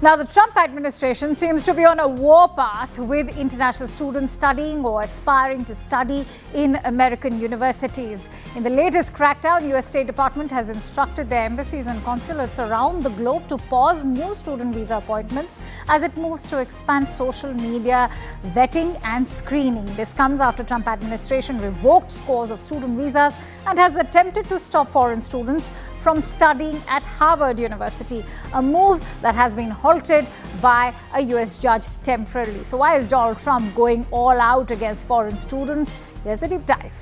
Now, the Trump administration seems to be on a warpath with international students studying or aspiring to study in American universities. In the latest crackdown, U.S. State Department has instructed their embassies and consulates around the globe to pause new student visa appointments as it moves to expand social media vetting and screening. This comes after Trump administration revoked scores of student visas and has attempted to stop foreign students from studying at Harvard University, a move that has been halted by a US judge temporarily. So why is Donald Trump going all out against foreign students? Here's a deep dive.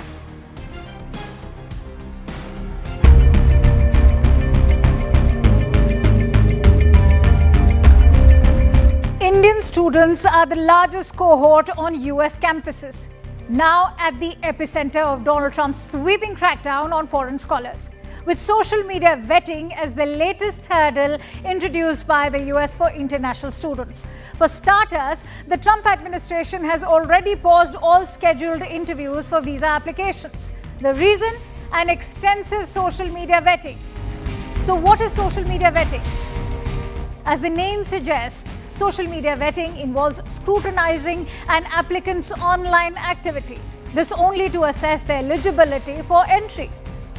Indian students are the largest cohort on US campuses, now at the epicenter of Donald Trump's sweeping crackdown on foreign scholars, with social media vetting as the latest hurdle introduced by the US for international students. For starters, the Trump administration has already paused all scheduled interviews for visa applications. The reason? An extensive social media vetting. So what is social media vetting? As the name suggests, social media vetting involves scrutinizing an applicant's online activity. This only to assess their eligibility for entry.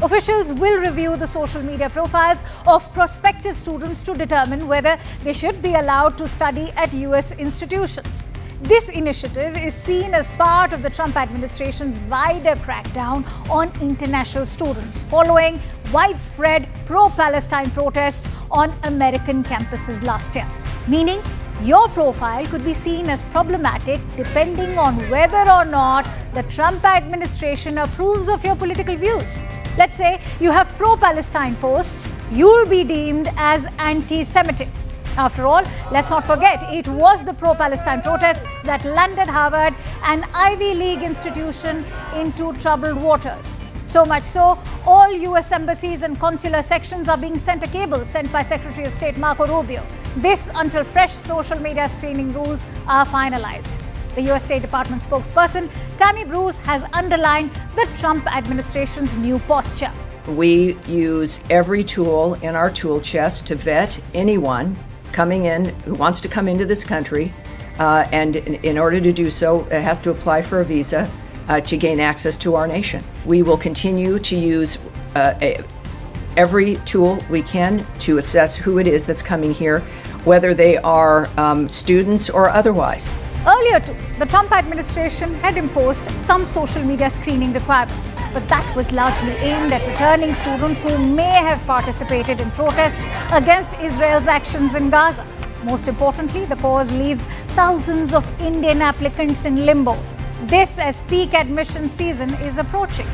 Officials will review the social media profiles of prospective students to determine whether they should be allowed to study at US institutions. This initiative is seen as part of the Trump administration's wider crackdown on international students, following widespread pro-Palestine protests on American campuses last year. Meaning, your profile could be seen as problematic depending on whether or not the Trump administration approves of your political views. Let's say you have pro-Palestine posts, you'll be deemed as anti-Semitic. After all, let's not forget, it was the pro-Palestine protests that landed Harvard, an Ivy League institution, into troubled waters. So much so, all US embassies and consular sections are being sent a cable sent by Secretary of State Marco Rubio. This until fresh social media screening rules are finalized. The US State Department spokesperson, Tammy Bruce, has underlined the Trump administration's new posture. We use every tool in our tool chest to vet anyone coming in who wants to come into this country, and in order to do so, it has to apply for a visa to gain access to our nation. We will continue to use every tool we can to assess who it is that's coming here, whether they are students or otherwise. Earlier too, the Trump administration had imposed some social media screening requirements, but that was largely aimed at returning students who may have participated in protests against Israel's actions in Gaza. Most importantly, the pause leaves thousands of Indian applicants in limbo. This as peak admission season is approaching.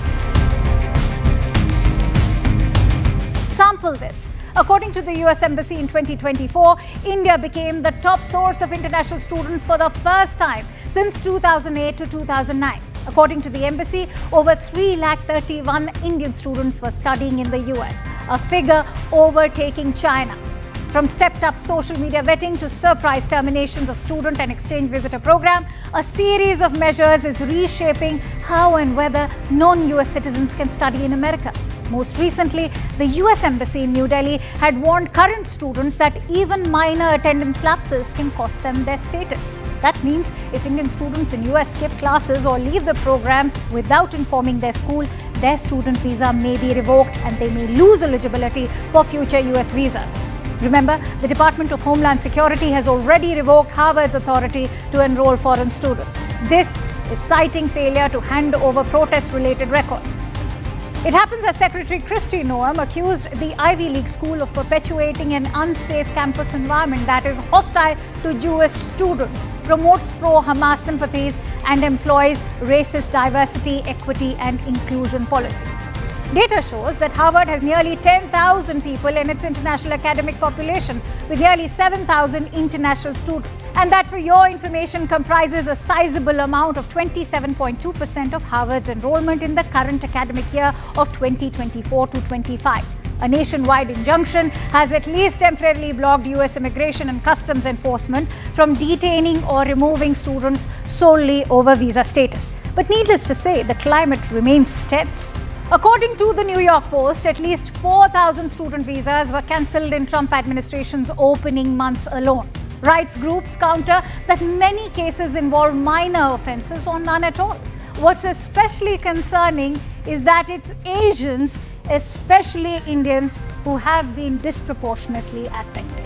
Sample this. According to the US Embassy in 2024, India became the top source of international students for the first time since 2008 to 2009. According to the embassy, over 331,000 Indian students were studying in the US, a figure overtaking China. From stepped-up social media vetting to surprise terminations of student and exchange visitor program, a series of measures is reshaping how and whether non-US citizens can study in America. Most recently, the US Embassy in New Delhi had warned current students that even minor attendance lapses can cost them their status. That means if Indian students in US skip classes or leave the program without informing their school, their student visa may be revoked and they may lose eligibility for future US visas. Remember, the Department of Homeland Security has already revoked Harvard's authority to enroll foreign students. This is citing failure to hand over protest-related records. It happens as Secretary Kristi Noem accused the Ivy League school of perpetuating an unsafe campus environment that is hostile to Jewish students, promotes pro-Hamas sympathies, and employs racist diversity, equity, and inclusion policy. Data shows that Harvard has nearly 10,000 people in its international academic population, with nearly 7,000 international students. And that, for your information, comprises a sizable amount of 27.2% of Harvard's enrollment in the current academic year of 2024 to 25. A nationwide injunction has at least temporarily blocked US Immigration and Customs Enforcement from detaining or removing students solely over visa status. But needless to say, the climate remains tense. According to the New York Post, at least 4,000 student visas were cancelled in Trump administration's opening months alone. Rights groups counter that many cases involve minor offences or none at all. What's especially concerning is that it's Asians, especially Indians, who have been disproportionately affected.